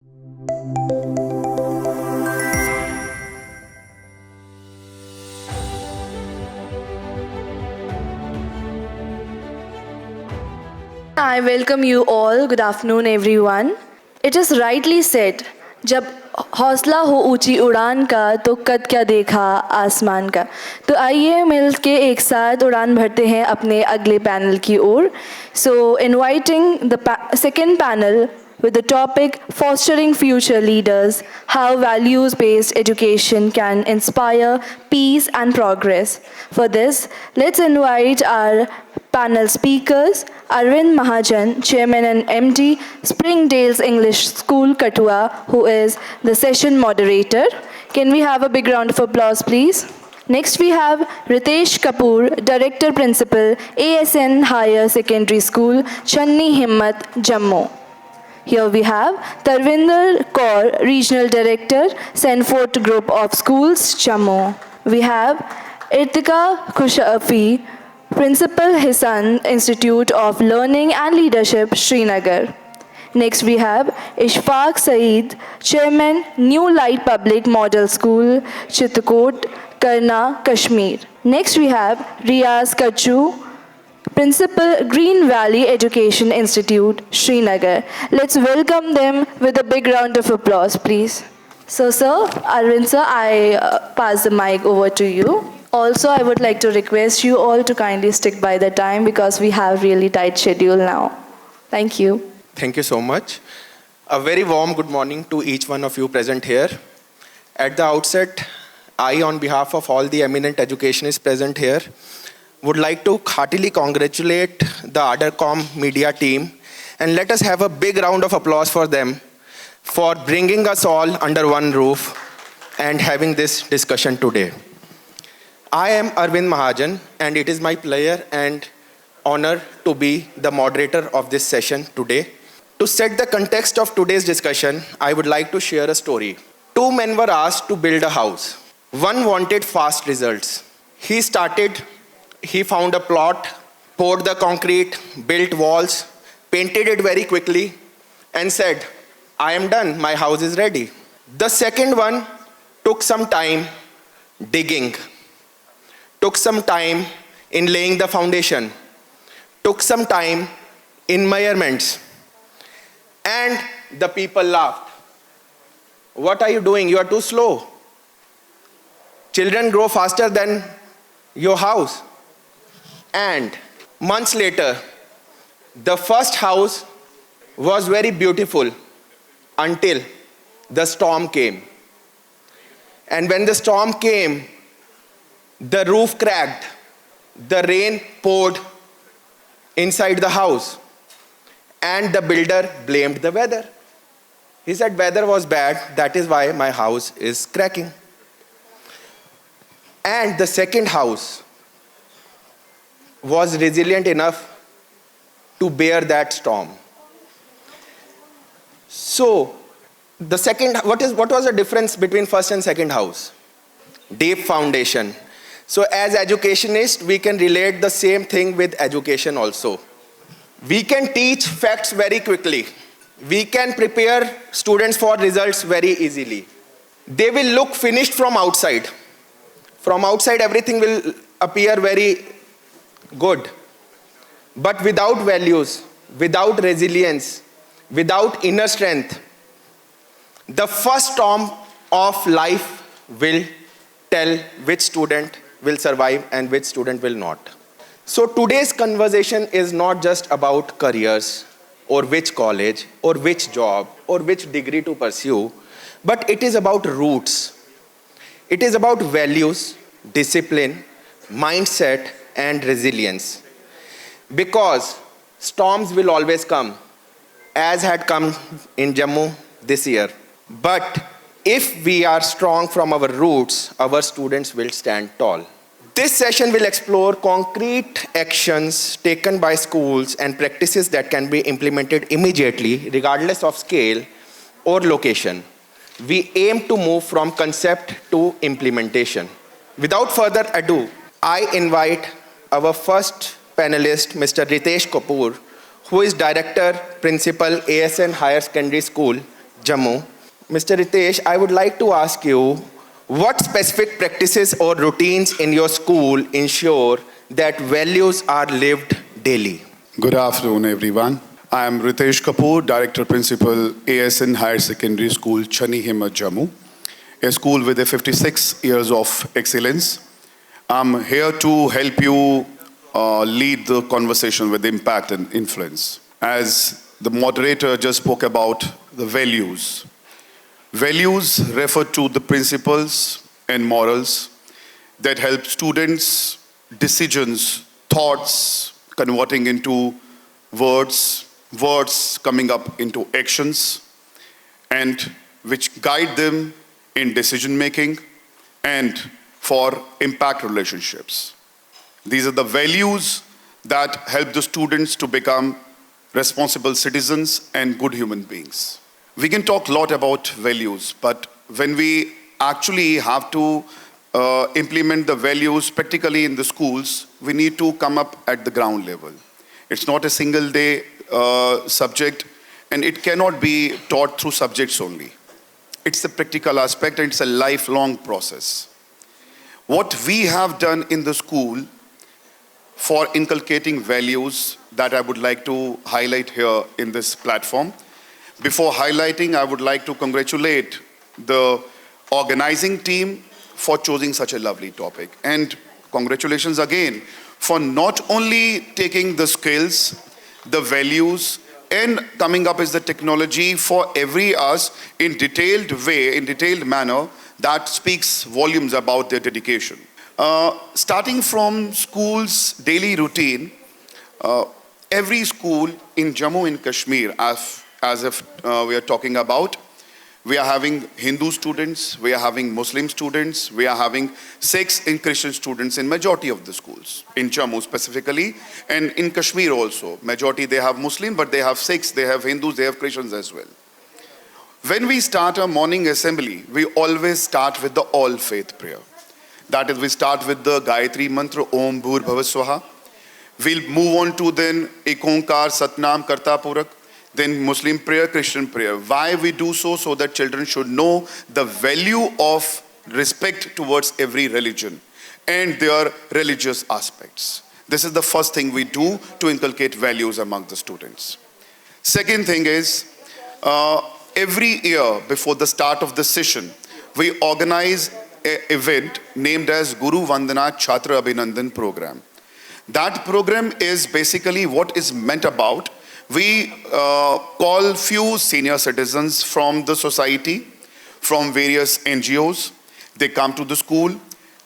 I welcome you all. Good afternoon, everyone. It is rightly said, जब हौसला हो ऊंची उड़ान का तो कद क्या देखा आसमान का। तो आइए मिल के एक साथ उड़ान भरते हैं अपने अगले पैनल की ओर। So inviting the second panel with the topic Fostering Future Leaders, How Values-Based Education Can Inspire Peace and Progress. For this, let's invite our panel speakers, Arvind Mahajan, Chairman and MD, Springdale's English School, Katua, who is the session moderator. Can we have a big round of applause, please? Next, we have Ritesh Kapoor, Director Principal, ASN Higher Secondary School, Channi Himmat, Jammu. Here we have Tarvinder Kaur, Regional Director, Senfort Group of Schools, Jammu. We have Irtika Khushafi, Principal Hissan Institute of Learning and Leadership, Srinagar. Next we have Ishfaq Saeed, Chairman, New Light Public Model School, Chitakot, Karna, Kashmir. Next we have Riaz Kachu, Principal, Green Valley Education Institute, Srinagar. Let's welcome them with a big round of applause, please. So, sir, Arvind sir, I pass the mic over to you. Also, I would like to request you all to kindly stick by the time because we have really tight schedule now. Thank you. Thank you so much. A very warm good morning to each one of you present here. At the outset, I, on behalf of all the eminent educationists present here, would like to heartily congratulate the Adarcom media team and let us have a big round of applause for them for bringing us all under one roof and having this discussion today. I am Arvind Mahajan and it is my pleasure and honor to be the moderator of this session today. To set the context of today's discussion, I would like to share a story. Two men were asked to build a house. One wanted fast results. He found a plot, poured the concrete, built walls, painted it very quickly, and said, I am done, my house is ready. The second one took some time digging, took some time in laying the foundation, took some time in measurements, and the people laughed. What are you doing? You are too slow. Children grow faster than your house. And months later, the first house was very beautiful until the storm came. And when the storm came, the roof cracked, the rain poured inside the house, and the builder blamed the weather. He said, weather was bad, that is why my house is cracking. And the second house was resilient enough to bear that storm. So, what was the difference between first and second house? Deep foundation. So as educationists, we can relate the same thing with education also. We can teach facts very quickly. We can prepare students for results very easily. They will look finished from outside. From outside, everything will appear very good. But without values, without resilience, without inner strength, the first storm of life will tell which student will survive and which student will not. So today's conversation is not just about careers or which college or which job or which degree to pursue, but it is about roots. It is about values, discipline, mindset, and resilience. Because storms will always come, as had come in Jammu this year. But if we are strong from our roots, our students will stand tall. This session will explore concrete actions taken by schools and practices that can be implemented immediately, regardless of scale or location. We aim to move from concept to implementation. Without further ado, I invite our first panelist, Mr. Ritesh Kapoor, who is Director, Principal, ASN Higher Secondary School, Jammu. Mr. Ritesh, I would like to ask you, what specific practices or routines in your school ensure that values are lived daily? Good afternoon, everyone. I am Ritesh Kapoor, Director Principal, ASN Higher Secondary School, Chani Himmat, Jammu, a school with 56 years of excellence. I'm here to help you lead the conversation with impact and influence. As the moderator just spoke about the values. Values refer to the principles and morals that help students' decisions, thoughts converting into words, words coming up into actions, and which guide them in decision making and for impact relationships. These are the values that help the students to become responsible citizens and good human beings. We can talk a lot about values, but when we actually have to implement the values practically in the schools, we need to come up at the ground level. It's not a single day subject, and it cannot be taught through subjects only. It's the practical aspect, and it's a lifelong process. What we have done in the school for inculcating values that I would like to highlight here in this platform. Before highlighting, I would like to congratulate the organizing team for choosing such a lovely topic. And congratulations again for not only taking the skills, the values, and coming up with the technology for every us in detailed way, in detailed manner that speaks volumes about their dedication. Starting from school's daily routine, every school in Jammu and Kashmir, as if we are talking about, we are having Hindu students, we are having Muslim students, we are having Sikhs and Christian students in majority of the schools, in Jammu specifically, and in Kashmir also. Majority they have Muslim, but they have Sikhs, they have Hindus, they have Christians as well. When we start a morning assembly, we always start with the all faith prayer. That is, we start with the Gayatri Mantra, Om Bhur Bhuva Swaha. We'll move on to then Ek Onkar, Satnam, Karta Purak, then Muslim prayer, Christian prayer. Why we do so? So that children should know the value of respect towards every religion and their religious aspects. This is the first thing we do to inculcate values among the students. Second thing is, every year before the start of the session, we organize an event named as Guru Vandana Chhatra Abhinandan program. That program is basically what is meant about. We call few senior citizens from the society, from various NGOs. They come to the school,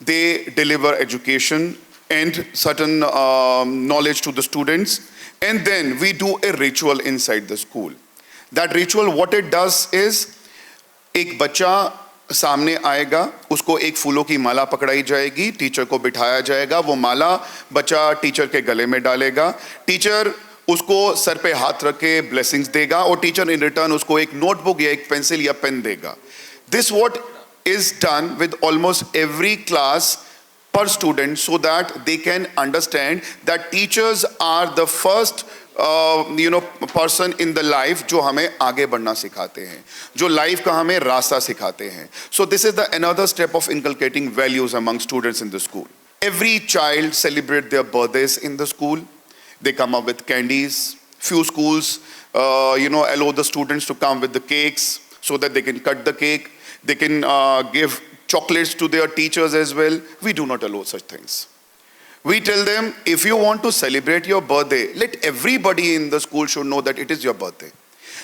they deliver education and certain knowledge to the students, and then we do a ritual inside the school. That ritual, what it does is, एक बच्चा सामने आएगा, उसको एक फूलों की माला पकड़ाई जाएगी, टीचर को बिठाया जाएगा, वो माला बच्चा टीचर के गले में डालेगा, टीचर उसको सर पे हाथ रख के ब्लेसिंग्स देगा और टीचर इन रिटर्न उसको एक नोटबुक या एक पेंसिल या पेन देगा. This what is done with almost every class per student so that they can understand that teachers are the first person in the life जो हमें आगे बढ़ना सिखाते हैं, जो life का हमें रास्ता सिखाते हैं. So this is the another step of inculcating values among students in the school. Every child celebrate their birthdays in the school. They come up with candies. Few schools, allow the students to come with the cakes so that they can cut the cake. They can give chocolates to their teachers as well. We do not allow such things. We tell them, if you want to celebrate your birthday, let everybody in the school should know that it is your birthday.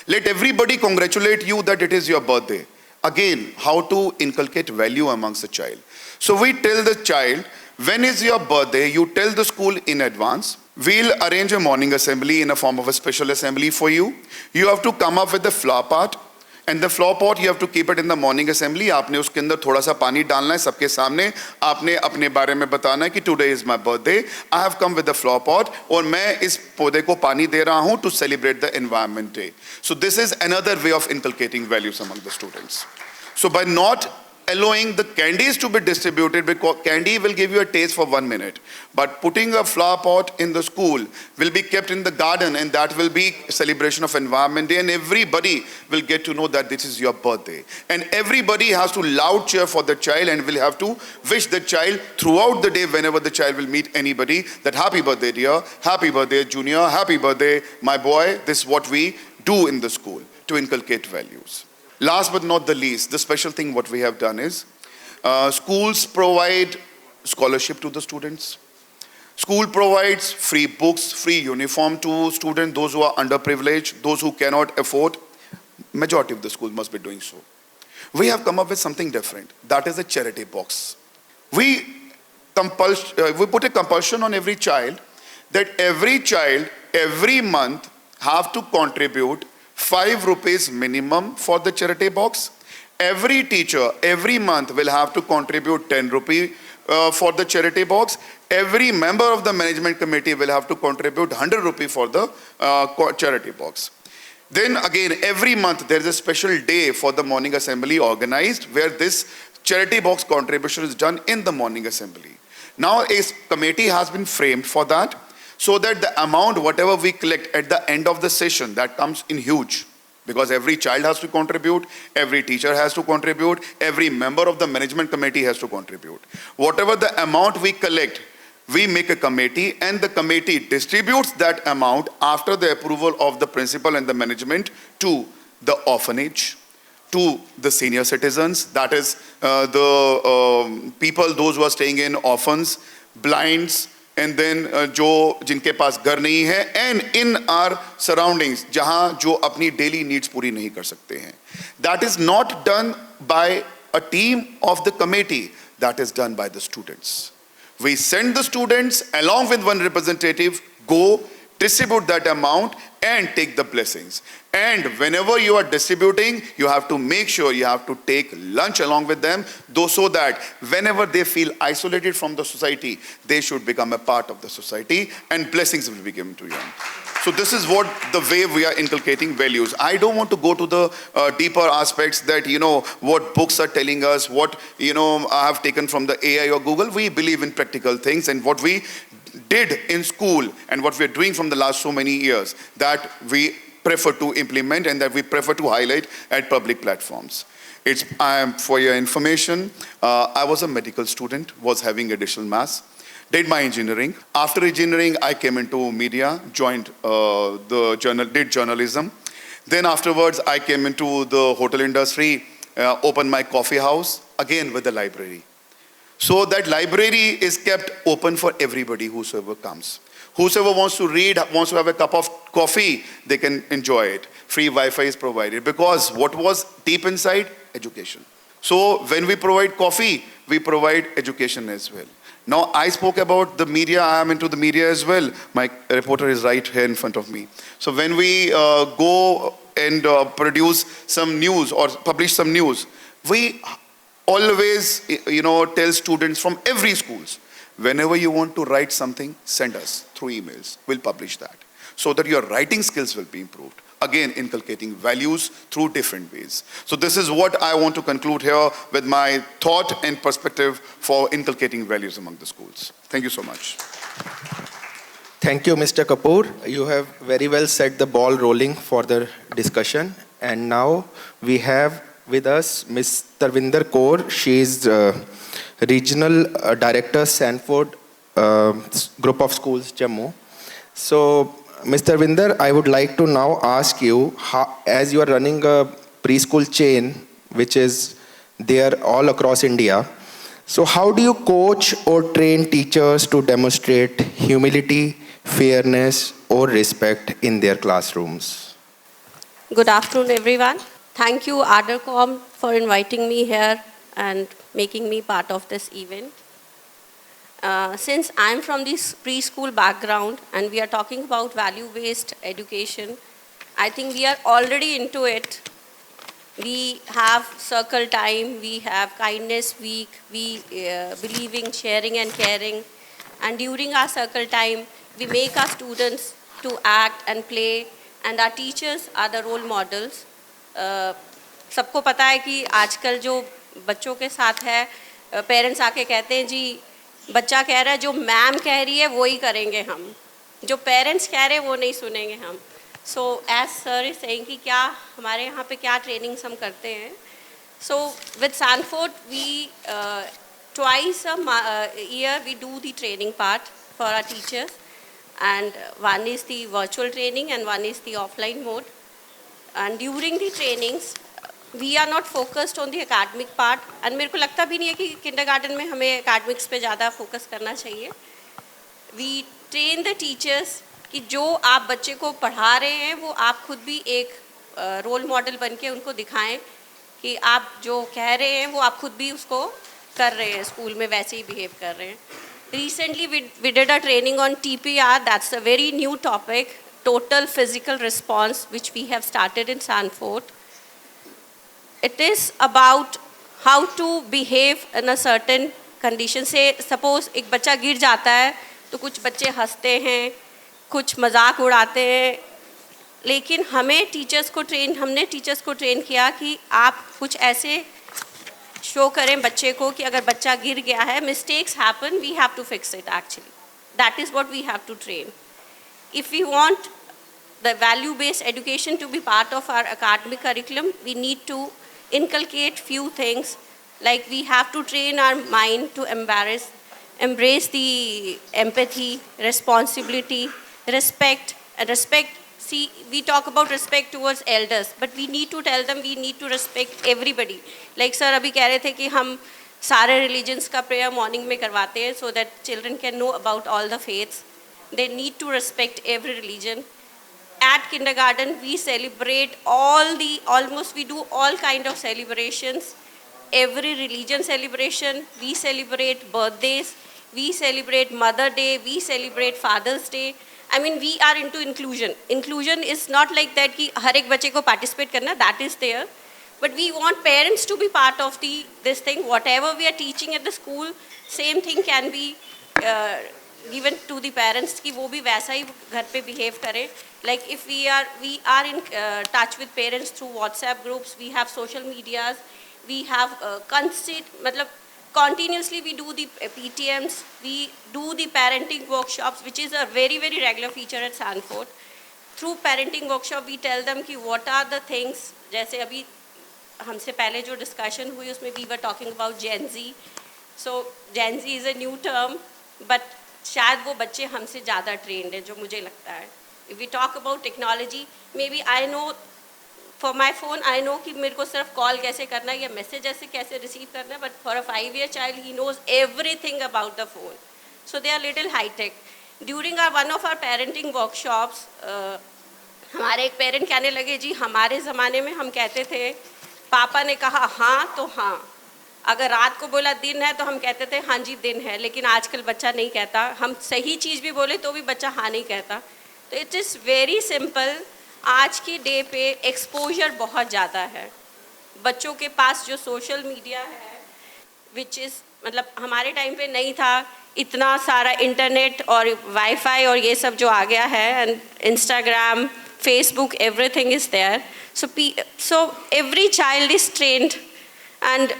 Let everybody congratulate you that it is your birthday. Again, how to inculcate value amongst the child. So we tell the child, when is your birthday, you tell the school in advance. We'll arrange a morning assembly in a form of a special assembly for you. You have to come up with the flower pot. And the flower pot, you have to keep it in the morning assembly. आपने उसके अंदर थोड़ा सा पानी डालना है सबके सामने. आपने अपने बारे में बताना है कि today is my birthday. I have come with the flower pot और मैं इस पौधे को पानी दे रहा हूँ to celebrate the environment day. So this is another way of inculcating values among the students. So by not allowing the candies to be distributed, because candy will give you a taste for 1 minute. But putting a flower pot in the school will be kept in the garden, and that will be celebration of Environment Day, and everybody will get to know that this is your birthday. And everybody has to loud cheer for the child and will have to wish the child throughout the day whenever the child will meet anybody that happy birthday dear, happy birthday junior, happy birthday my boy. This is what we do in the school to inculcate values. Last but not the least, the special thing what we have done is, schools provide scholarship to the students. School provides free books, free uniform to students, those who are underprivileged, those who cannot afford. Majority of the schools must be doing so. We have come up with something different. That is a charity box. We put a compulsion on every child that every child every month have to contribute 5 rupees minimum for the charity box. Every teacher every month will have to contribute 10 rupee for the charity box. Every member of the management committee will have to contribute 100 rupee for the charity box. Then again, every month there is a special day for the morning assembly organized, where this charity box contribution is done in the morning assembly. Now a committee has been framed for that, so that the amount whatever we collect at the end of the session, that comes in huge, because every child has to contribute, every teacher has to contribute, every member of the management committee has to contribute. Whatever the amount we collect, we make a committee, and the committee distributes that amount after the approval of the principal and the management to the orphanage, to the senior citizens, that is the people, those who are staying in orphans, blinds, and then जो जिनके पास घर नहीं है, and in our surroundings जहाँ जो अपनी daily needs पूरी नहीं कर सकते हैं. That is not done by a team of the committee, that is done by the students. We send the students along with one representative, go distribute that amount and take the blessings. And whenever you are distributing, you have to make sure you have to take lunch along with them, though, so that whenever they feel isolated from the society, they should become a part of the society, and blessings will be given to them. So this is what the way we are inculcating values. I don't want to go to the deeper aspects that, what books are telling us, what, I have taken from the AI or Google. We believe in practical things, and what we did in school and what we are doing from the last so many years, that we prefer to implement and that we prefer to highlight at public platforms. For your information, I was a medical student, was having additional maths, did my engineering. After engineering, I came into media, joined did journalism. Then afterwards, I came into the hotel industry, opened my coffee house, again with the library. So that library is kept open for everybody, whosoever comes. Whosoever wants to read, wants to have a cup of coffee, they can enjoy it. Free Wi-Fi is provided, because what was deep inside? Education. So when we provide coffee, we provide education as well. Now I spoke about the media, I am into the media as well. My reporter is right here in front of me. So when we go and produce some news or publish some news, we always tell students from every schools, whenever you want to write something, send us through emails. We'll publish that, so that your writing skills will be improved. Again, inculcating values through different ways. So this is what I want to conclude here with my thought and perspective for inculcating values among the schools. Thank you so much. Thank you, Mr. Kapoor. You have very well set the ball rolling for the discussion. And now we have with us Ms. Tarvinder Kaur. She is Regional Director, Sanford Group of Schools, Jammu. So, Mr. Tarvinder, I would like to now ask you, as you are running a preschool chain, which is there all across India, so how do you coach or train teachers to demonstrate humility, fairness, or respect in their classrooms? Good afternoon, everyone. Thank you, Adarcom, for inviting me here and making me part of this event. Since I'm from this preschool background and we are talking about value-based education, I think we are already into it. We have circle time, we have kindness week, we believe in sharing and caring. And during our circle time, we make our students to act and play, and our teachers are the role models. सबको पता है कि आजकल जो बच्चों के साथ है, पेरेंट्स आके कहते हैं जी बच्चा कह रहा है जो मैम कह रही है वो ही करेंगे हम, जो पेरेंट्स कह रहे हैं वो नहीं सुनेंगे हम. So as sir is saying कि क्या हमारे यहाँ पे क्या ट्रेनिंग्स हम करते हैं. So with Sanford we twice a year we do the training part for our teachers, and one is the virtual training and one is the offline mode. And during the trainings we are not focused on the academic part, and मेरे को लगता भी नहीं है कि kindergarten में हमें academics पे ज़्यादा focus करना चाहिए. We train the teachers कि जो आप बच्चे को पढ़ा रहे हैं वो आप खुद भी एक रोल मॉडल बन के उनको दिखाएं कि आप जो कह रहे हैं वो आप खुद भी उसको कर रहे हैं, स्कूल में वैसे ही बिहेव कर रहे हैं. Recently we did a training on TPR. That's a very new topic, total physical response, which we have started in Sanford. It is about how to behave in a certain condition. Say suppose एक बच्चा गिर जाता है तो कुछ बच्चे हंसते हैं, कुछ मजाक उड़ाते हैं, लेकिन हमने टीचर्स को ट्रेन किया कि आप कुछ ऐसे शो करें बच्चे को कि अगर बच्चा गिर गया है, mistakes happen, we have to fix it. Actually that is what we have to train. If we want the value based education to be part of our academic curriculum, we need to inculcate few things, like we have to train our mind to embrace the empathy, responsibility, respect. And respect, see, we talk about respect towards elders, but we need to tell them we need to respect everybody. Like sir अभी कह रहे थे कि हम सारे religions का prayer morning में करवाते हैं so that children can know about all the faiths. They need to respect every religion. At kindergarten we celebrate we do all kind of celebrations. Every religion celebration, we celebrate birthdays, we celebrate Mother Day, we celebrate Father's Day. I mean, we are into inclusion. Inclusion is not like that कि हर एक बच्चे को participate करना, that is there. But we want parents to be part of this thing. Whatever we are teaching at the school, same thing can be given to the parents कि वो भी वैसा ही घर पे behave करें. Like if we are in touch with parents through WhatsApp groups, we have social medias, we have continuously we do the PTMs, we do the parenting workshops, which is a very, very regular feature at Sanford. Through parenting workshop, we tell them कि what are the things, जैसे अभी हमसे पहले जो discussion हुई उसमें we were talking about Gen Z. So Gen Z is a new term, but शायद वो बच्चे हमसे ज़्यादा trained हैं जो मुझे लगता है. If we talk about technology, maybe I know for my phone, I know कि मेरे को सिर्फ कॉल कैसे करना है या मैसेज ऐसे कैसे रिसीव करना है, but for a 5-year child, he knows everything about the phone. So they are little high tech. During one of our parenting workshops, हमारे एक पेरेंट कहने लगे जी हमारे ज़माने में हम कहते थे पापा ने कहा हाँ तो हाँ, अगर रात को बोला दिन है तो हम कहते थे हाँ जी दिन है, लेकिन आजकल बच्चा नहीं कहता. हम सही चीज़ भी बोले तो भी बच्चा हाँ नहीं कहता. तो इट इज़ वेरी सिंपल. आज की डे पे एक्सपोजर बहुत ज़्यादा है. बच्चों के पास जो सोशल मीडिया है, विच इज़ हमारे टाइम पे नहीं था इतना सारा इंटरनेट और वाईफाई और ये सब जो आ गया है, and Instagram, Facebook, everything is there. So every child is trained and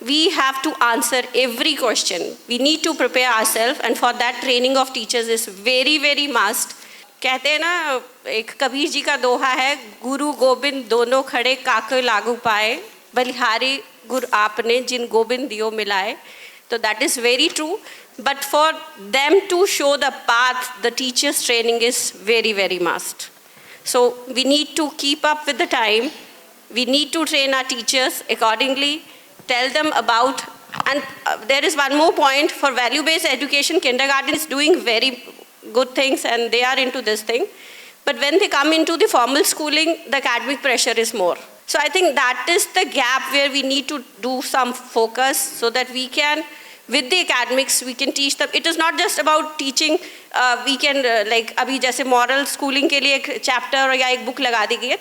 we have to answer every question. We need to prepare ourselves, and for that training of teachers is very, very must. कहते हैं ना, एक कबीर जी का दोहा है, गुरु गोविंद दोनों खड़े काके लागू पाए, बलिहारी गुर आपने जिन गोविंद दियो मिलाए. तो that is very true. But for them to show the path, the teachers' training is very, very must. So we need to keep up with the time. We need to train our teachers accordingly, tell them about, and there is one more point for value-based education. Kindergarten is doing very good things and they are into this thing. But when they come into the formal schooling, the academic pressure is more. So I think that is the gap where we need to do some focus so that we can, with the academics, we can teach them. It is not just about teaching. We can like अभी जैसे moral schooling के लिए एक chapter या एक book लगा दी गई है.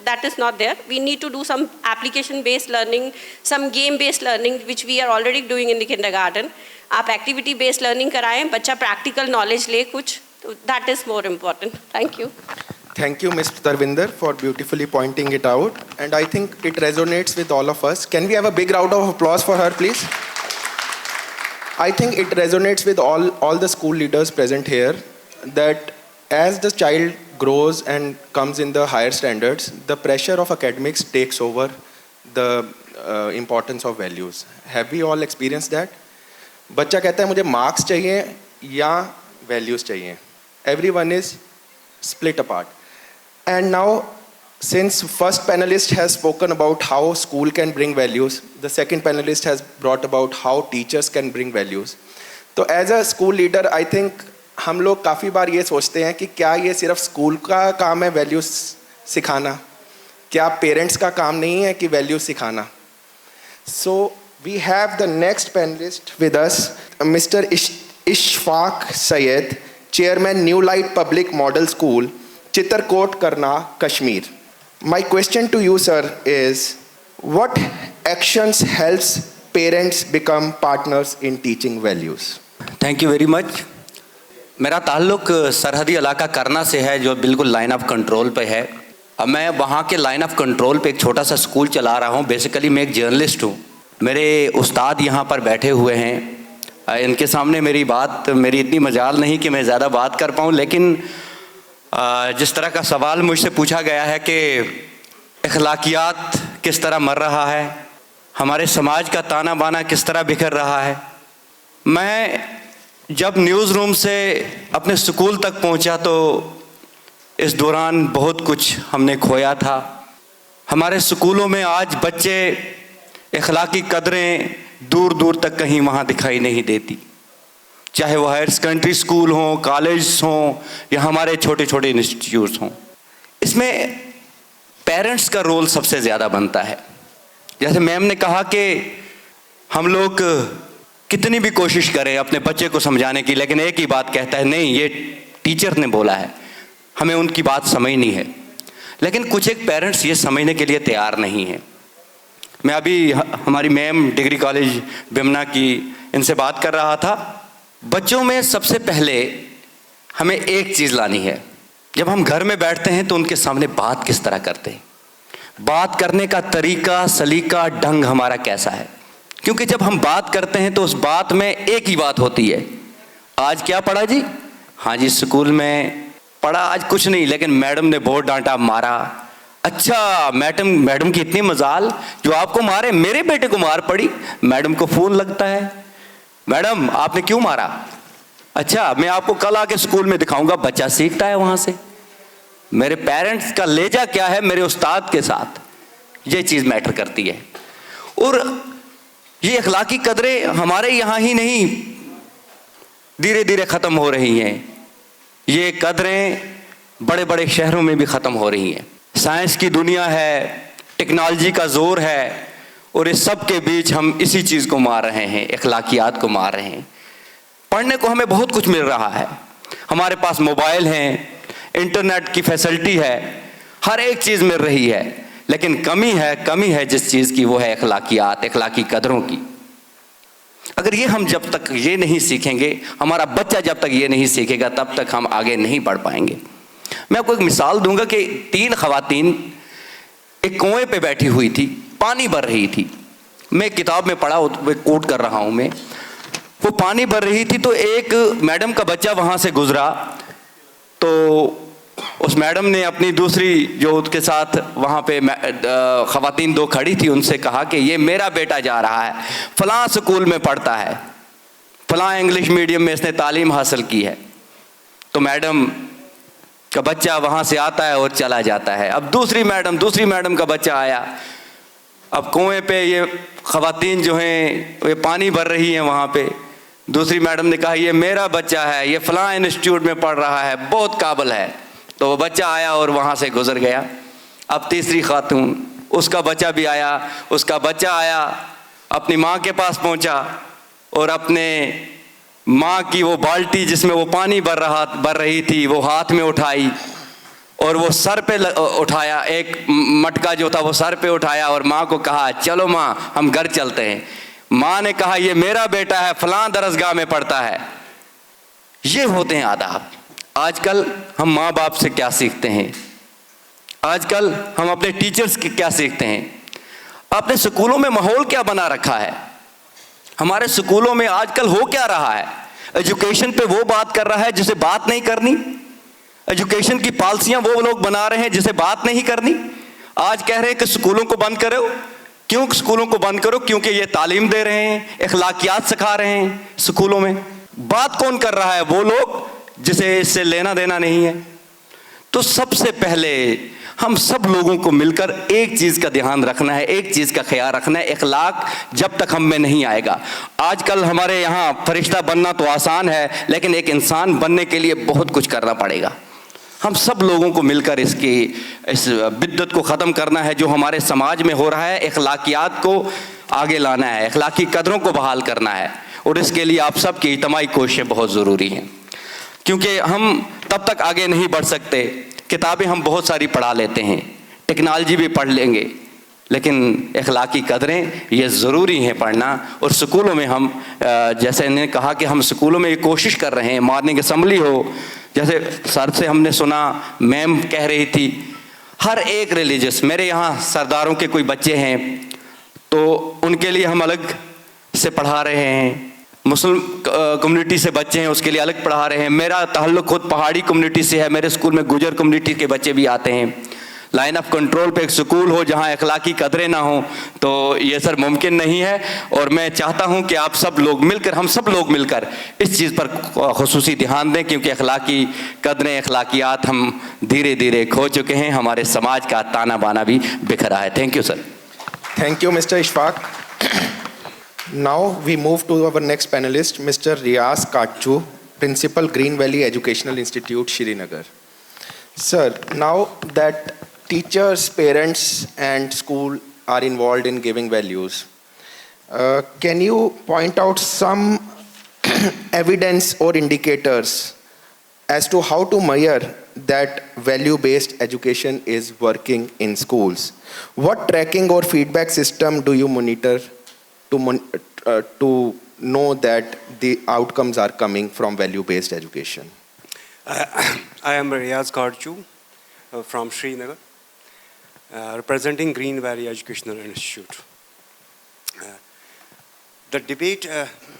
That is not there. We need to do some application-based learning, some game-based learning, which we are already doing in the kindergarten. आप activity-based learning कराएं, बच्चा practical knowledge ले कुछ. That is more important. Thank you. Thank you, Ms. Tarvinder, for beautifully pointing it out. And I think it resonates with all of us. Can we have a big round of applause for her, please? I think it resonates with all the school leaders present here that as the child grows and comes in the higher standards, the pressure of academics takes over the importance of values. Have we all experienced that? बच्चा कहता है मुझे marks चाहिए या values चाहिए. Everyone is split apart. And now, since first panelist has spoken about how school can bring values, the second panelist has brought about how teachers can bring values. तो as a school leader, I think हम लोग काफ़ी बार ये सोचते हैं कि क्या ये सिर्फ स्कूल का काम है वैल्यूज सिखाना, क्या पेरेंट्स का काम नहीं है कि वैल्यूज सिखाना. So we have the next panelist with us, Mr. Ishfaq Syed, Chairman New Light Public Model School, Chitterkot, Karna, Kashmir. My question to you, sir, is what actions helps parents become partners in teaching values? Thank you very much. मेरा ताल्लुक सरहदी इलाका करना से है जो बिल्कुल line of control पे है. अब मैं वहाँ के लाइन ऑफ कंट्रोल पे एक छोटा सा स्कूल चला रहा हूँ. बेसिकली मैं एक जर्नलिस्ट हूँ. मेरे उस्ताद यहाँ पर बैठे हुए हैं. इनके सामने मेरी इतनी मजाल नहीं कि मैं ज़्यादा बात कर पाऊँ, लेकिन जिस तरह का सवाल मुझसे पूछा गया है कि अखलाकियात किस तरह मर रहा है, हमारे समाज का ताना बाना किस तरह बिखर रहा है. मैं जब न्यूज़ रूम से अपने स्कूल तक पहुंचा तो इस दौरान बहुत कुछ हमने खोया था. हमारे स्कूलों में आज बच्चे अखलाकी कदरें दूर दूर तक कहीं वहाँ दिखाई नहीं देती, चाहे वो हायर सेकेंडरी स्कूल हों, कॉलेज हों या हमारे छोटे छोटे इंस्टीट्यूट्स हों. इसमें पेरेंट्स का रोल सबसे ज़्यादा बनता है. जैसे मैम ने कहा कि हम लोग कितनी भी कोशिश करें अपने बच्चे को समझाने की, लेकिन एक ही बात कहता है, नहीं ये टीचर ने बोला है, हमें उनकी बात समझनी है. लेकिन कुछ एक पेरेंट्स ये समझने के लिए तैयार नहीं हैं. मैं अभी हमारी मैम डिग्री कॉलेज बिमना की इनसे बात कर रहा था. बच्चों में सबसे पहले हमें एक चीज़ लानी है. जब हम घर में बैठते हैं तो उनके सामने बात किस तरह करते हैं, बात करने का तरीका, सलीका, ढंग हमारा कैसा है. क्योंकि जब हम बात करते हैं तो उस बात में एक ही बात होती है, आज क्या पढ़ा जी, हाँ जी स्कूल में पढ़ा, आज कुछ नहीं, लेकिन मैडम ने बहुत डांटा मारा. अच्छा मैडम की इतनी मजाल जो आपको मारे, मेरे बेटे को मार पड़ी. मैडम को फ़ोन लगता है, मैडम आपने क्यों मारा, अच्छा मैं आपको कल आके स्कूल में दिखाऊंगा. बच्चा सीखता है वहाँ से. मेरे पेरेंट्स का लेजा क्या है मेरे उस्ताद के साथ, ये चीज़ मैटर करती है. और ये अखलाकी कदरें हमारे यहाँ ही नहीं धीरे धीरे ख़त्म हो रही हैं. ये कदरें बड़े बड़े शहरों में भी ख़त्म हो रही हैं. साइंस की दुनिया है, टेक्नोलॉजी का जोर है, और इस सब के बीच हम इसी चीज़ को मार रहे हैं, अखलाकियात को मार रहे हैं. पढ़ने को हमें बहुत कुछ मिल रहा है. हमारे पास मोबाइल हैं, इंटरनेट की फैसिलिटी है, हर एक चीज़ मिल रही है, लेकिन कमी है जिस चीज़ की, वो है अखलाकियात, अखलाकी कदरों की. अगर ये हम जब तक ये नहीं सीखेंगे, हमारा बच्चा जब तक ये नहीं सीखेगा, तब तक हम आगे नहीं बढ़ पाएंगे. मैं आपको एक मिसाल दूंगा कि 3 ख़वातीन एक कुएं पे बैठी हुई थी, पानी भर रही थी. मैं किताब में पढ़ा, कोट कर रहा हूँ मैं. वो पानी भर रही थी तो एक मैडम का बच्चा वहाँ से गुजरा, तो उस मैडम ने अपनी दूसरी जो उसके साथ वहाँ पे ख़वातीन 2 खड़ी थी, उनसे कहा कि ये मेरा बेटा जा रहा है, फ़लाँ स्कूल में पढ़ता है, फ़लाँ इंग्लिश मीडियम में इसने तालीम हासिल की है. तो मैडम का बच्चा वहाँ से आता है और चला जाता है. अब दूसरी मैडम का बच्चा आया. अब कुएं पे ये ख़वातीन जो हैं वे पानी भर रही हैं वहाँ पे. दूसरी मैडम ने कहा ये मेरा बच्चा है, ये फ़लाँ इंस्टीट्यूट में पढ़ रहा है, बहुत काबिल है. तो वो बच्चा आया और वहाँ से गुज़र गया. अब तीसरी खातून, उसका बच्चा भी आया, उसका बच्चा आया, अपनी माँ के पास पहुँचा और अपने माँ की वो बाल्टी जिसमें वो पानी भर रही थी वो हाथ में उठाई और वो सर पे उठाया, एक मटका जो था वो सर पे उठाया और माँ को कहा चलो माँ हम घर चलते हैं. माँ ने कहा ये मेरा बेटा है, फलां दरसगाह में पढ़ता है. ये होते हैं आदाब. आजकल हम माँ बाप से क्या सीखते हैं, आजकल हम अपने टीचर्स के क्या सीखते हैं, अपने स्कूलों में माहौल क्या बना रखा है, हमारे स्कूलों में आजकल हो क्या रहा है। एजुकेशन पे वो बात कर रहा है जिसे बात नहीं करनी, एजुकेशन की पॉलिसियां वो लोग बना रहे हैं जिसे बात नहीं करनी। आज कह रहे हैं कि स्कूलों को बंद करो, क्यों स्कूलों को बंद करो? क्योंकि ये तालीम दे रहे हैं, अखलाकियात सिखा रहे हैं स्कूलों में। बात कौन कर रहा है? वो लोग जिसे इससे लेना देना नहीं है। तो सबसे पहले हम सब लोगों को मिलकर एक चीज़ का ध्यान रखना है, एक चीज़ का ख्याल रखना है, अखलाक जब तक हम में नहीं आएगा। आजकल हमारे यहाँ फरिश्ता बनना तो आसान है, लेकिन एक इंसान बनने के लिए बहुत कुछ करना पड़ेगा। हम सब लोगों को मिलकर इस बिद्दत को ख़त्म करना है जो हमारे समाज में हो रहा है, अखलाकियात को आगे लाना है, अखलाकी कदरों को बहाल करना है, और इसके लिए आप सब की इज्तिमाई कोशिशें बहुत ज़रूरी हैं, क्योंकि हम तब तक आगे नहीं बढ़ सकते। किताबें हम बहुत सारी पढ़ा लेते हैं, टेक्नोलॉजी भी पढ़ लेंगे, लेकिन अखलाकी कदरें ये ज़रूरी हैं पढ़ना। और स्कूलों में हम जैसे इन्होंने कहा कि हम स्कूलों में ये कोशिश कर रहे हैं, मॉर्निंग असम्बली हो, जैसे सर से हमने सुना, मैम कह रही थी, हर एक रिलीजियस, मेरे यहाँ सरदारों के कोई बच्चे हैं तो उनके लिए हम अलग से पढ़ा रहे हैं, मुस्लिम कम्युनिटी से बच्चे हैं उसके लिए अलग पढ़ा रहे हैं। मेरा ताल्लुक़ खुद पहाड़ी कम्युनिटी से है, मेरे स्कूल में गुजर कम्युनिटी के बच्चे भी आते हैं। लाइन ऑफ कंट्रोल पे एक स्कूल हो जहाँ अखलाकी कदरें ना हो, तो ये सर मुमकिन नहीं है। और मैं चाहता हूँ कि आप सब लोग मिलकर, हम सब लोग मिलकर इस चीज़ पर खुसूसी ध्यान दें, क्योंकि अखलाकी कदरें, अखलाकियात हम धीरे धीरे खो चुके हैं, हमारे समाज का ताना बाना भी बिखरा है। Thank you sir. Thank you, Mr. Ishfaq. Now we move to our next panelist, Mr. Riaz Kachu, Principal Green Valley Educational Institute, Srinagar. Sir, now that teachers, parents and school are involved in giving values, can you point out some evidence or indicators as to how to measure that value-based education is working in schools? What tracking or feedback system do you monitor to know that the outcomes are coming from value-based education? I am Riaz Kachu from Srinagar, representing Green Valley Educational Institute. The debate,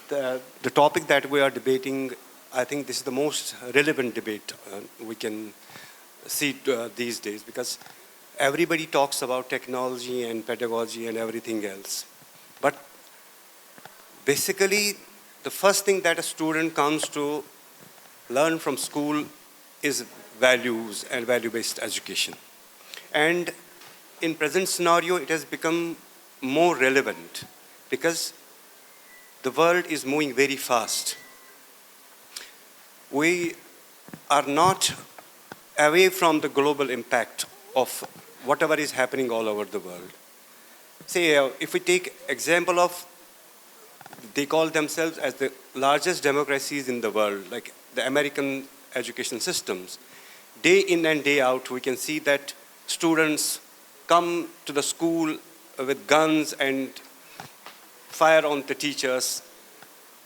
the topic that we are debating, I think this is the most relevant debate we can see these days, because everybody talks about technology and pedagogy and everything else. But basically, the first thing that a student comes to learn from school is values and value-based education. And in present scenario, it has become more relevant because the world is moving very fast. We are not away from the global impact of whatever is happening all over the world. Say, if we take example of, they call themselves as the largest democracies in the world, like the American education systems. Day in and day out, we can see that students come to the school with guns and fire on the teachers.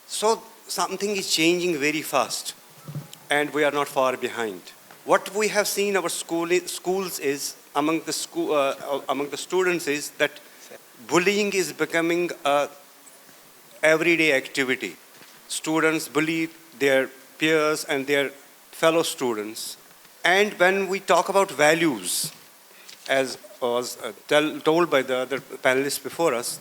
So something is changing very fast, and we are not far behind. What we have seen in our schools is, among the students, is that bullying is becoming a everyday activity. Students bully their peers and their fellow students. And when we talk about values, as was told by the other panelists before us,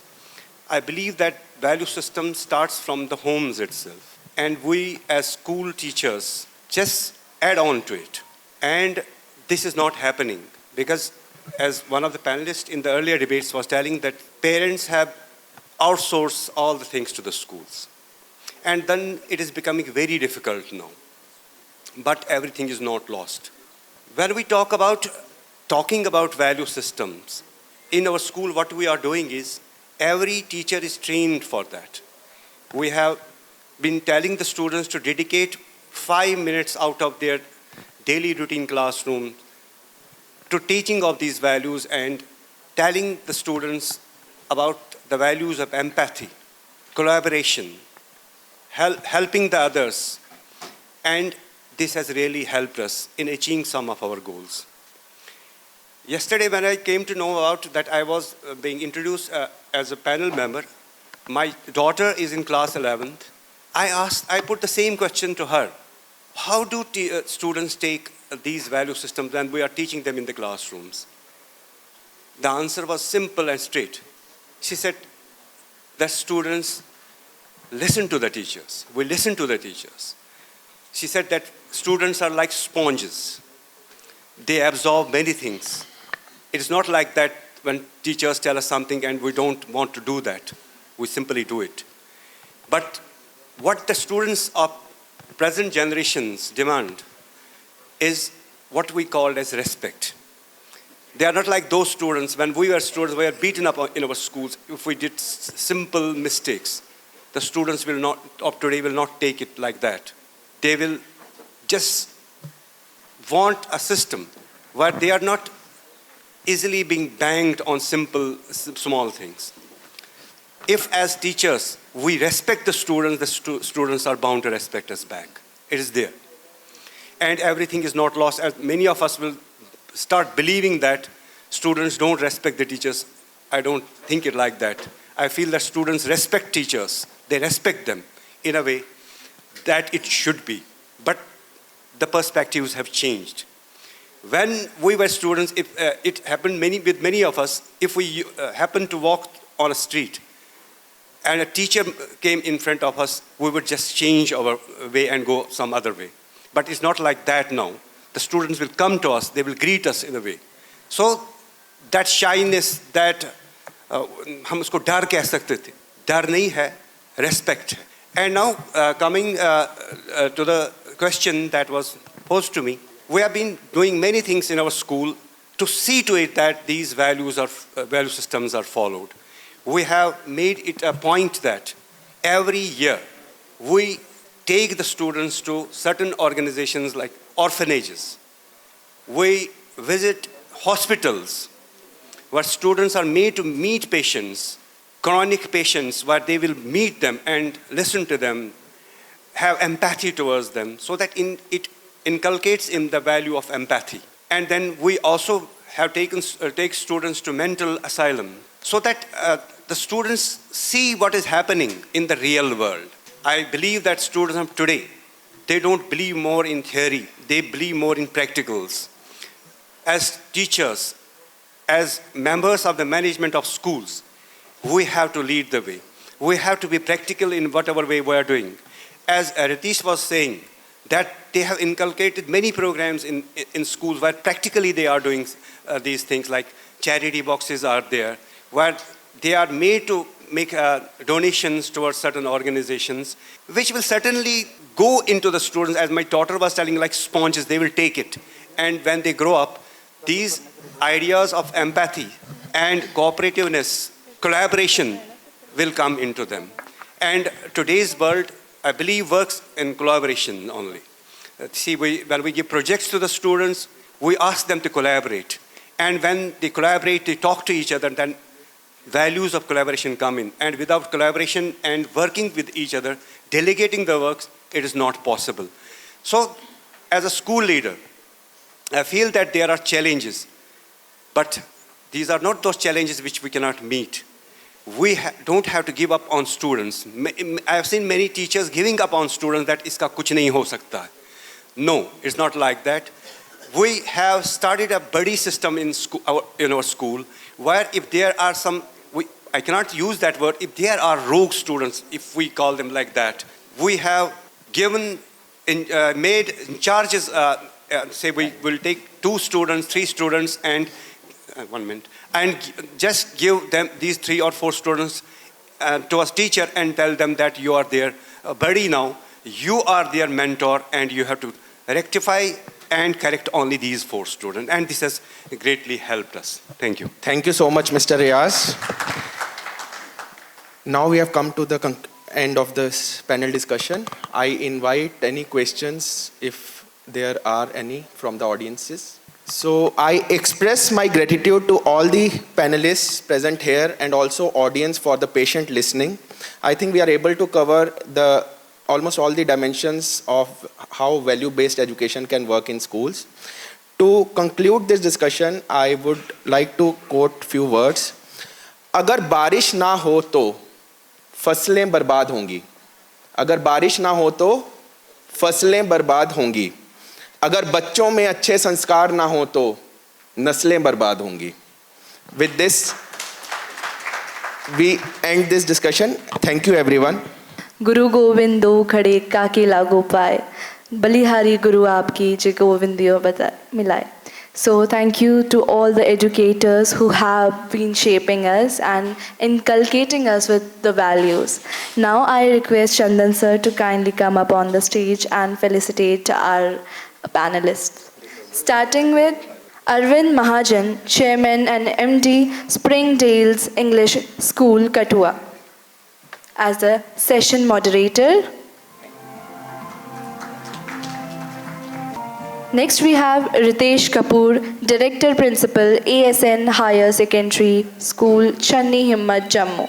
I believe that value system starts from the homes itself. And we as school teachers just add on to it. And this is not happening because, as one of the panelists in the earlier debates was telling, that parents have outsourced all the things to the schools. And then it is becoming very difficult now. But everything is not lost. When we talking about value systems, in our school what we are doing is, every teacher is trained for that. We have been telling the students to dedicate 5 minutes out of their daily routine classroom to teaching of these values and telling the students about the values of empathy, collaboration, helping the others. And this has really helped us in achieving some of our goals. Yesterday, when I came to know about that I was being introduced as a panel member, my daughter is in class 11th. I put the same question to her. How do students take these value systems when we are teaching them in the classrooms? The answer was simple and straight. She said that students listen to the teachers. We listen to the teachers. She said that students are like sponges. They absorb many things. It is not like that when teachers tell us something and we don't want to do that. We simply do it. But what the students of present generations demand is what we call as respect. They are not like those students. When we were students, we were beaten up in our schools if we did simple mistakes. The students of today will not take it like that. They will just want a system where they are not easily being banged on simple, small things. If as teachers, we respect the students are bound to respect us back. It is there. And everything is not lost, as many of us will start believing that students don't respect the teachers. I don't think it like that. I feel that students respect teachers. They respect them in a way that it should be. But the perspectives have changed. When we were students, it happened with many of us, if we happened to walk on a street and a teacher came in front of us, we would just change our way and go some other way. But it's not like that now. The students will come to us, they will greet us in a way. So that shyness, that हम उसको डर कह सकते थे, डर नहीं है, respect है. And now coming to the question that was posed to me, we have been doing many things in our school to see to it that these value systems are followed. We have made it a point that every year we take the students to certain organizations like orphanages. We visit hospitals where students are made to meet patients, chronic patients, where they will meet them and listen to them, have empathy towards them, so that it inculcates in the value of empathy. And then we also have take students to mental asylum, so that the students see what is happening in the real world. I believe that students of today, they don't believe more in theory, they believe more in practicals. As teachers, as members of the management of schools, we have to lead the way. We have to be practical in whatever way we are doing. As Ritesh was saying, that they have inculcated many programs in schools where practically they are doing these things, like charity boxes are there, where they are made to make donations towards certain organizations, which will certainly go into the students, as my daughter was telling, like sponges, they will take it. And when they grow up, these ideas of empathy and cooperativeness, collaboration will come into them. And today's world, I believe, works in collaboration only. See, when we give projects to the students, we ask them to collaborate. And when they collaborate, they talk to each other, then values of collaboration come in. And without collaboration and working with each other, delegating the works, it is not possible. So, as a school leader, I feel that there are challenges, but these are not those challenges which we cannot meet. We don't have to give up on students. I have seen many teachers giving up on students that iska kuch nahi ho sakta. No, it's not like that. We have started a buddy system in our school, where if there are some, I cannot use that word, if there are rogue students, if we call them like that, we have given, made charges, say we will take 2 students, 3 students, and 1 minute, and just give them these 3 or 4 students to a teacher and tell them that you are their buddy now, you are their mentor, and you have to rectify and correct only these 4 students. And this has greatly helped us. Thank you. Thank you so much, Mr. Riaz. Now we have come to the end of this panel discussion. I invite any questions, if there are any, from the audiences. So I express my gratitude to all the panelists present here and also audience for the patient listening. I think we are able to cover the almost all the dimensions of how value-based education can work in schools. To conclude this discussion, I would like to quote few words. अगर बारिश ना हो तो फसलें बर्बाद होंगी. अगर बारिश ना हो तो फसलें बर्बाद होंगी. अगर बच्चों में अच्छे संस्कार ना हो तो नस्लें बर्बाद होंगी. With this, we end this discussion. Thank you, everyone. गुरु गोविंदो खड़े काके लागो पाए, बलिहारी गुरु आपकी जे गोविंदियो बता मिलाए. So thank you to all the educators who have been shaping us and inculcating us with the values. Now I request Chandan sir to kindly come up on the stage and felicitate our panelists. Starting with Arvind Mahajan, Chairman and MD, Springdale's English School, Kathua, as the session moderator. Next we have Ritesh Kapoor, Director Principal, ASN Higher Secondary School, Channi Himmat, Jammu.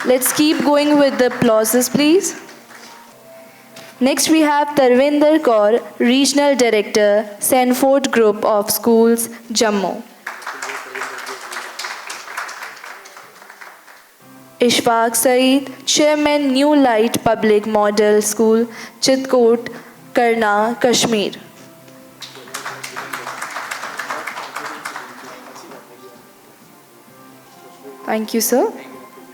Let's keep going with the applauses, please. Next we have Tarvinder Kaur, Regional Director, Sanford Group of Schools, Jammu. Ishfaq Saeed, Chairman, New Light Public Model School, Chitkot, Karna, Kashmir. Thank you, sir.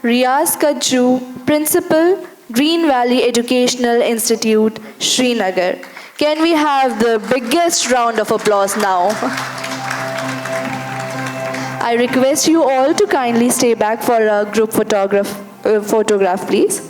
Riaz Kajju, Principal, Green Valley Educational Institute, Srinagar. Can we have the biggest round of applause now? I request you all to kindly stay back for a group photograph, please.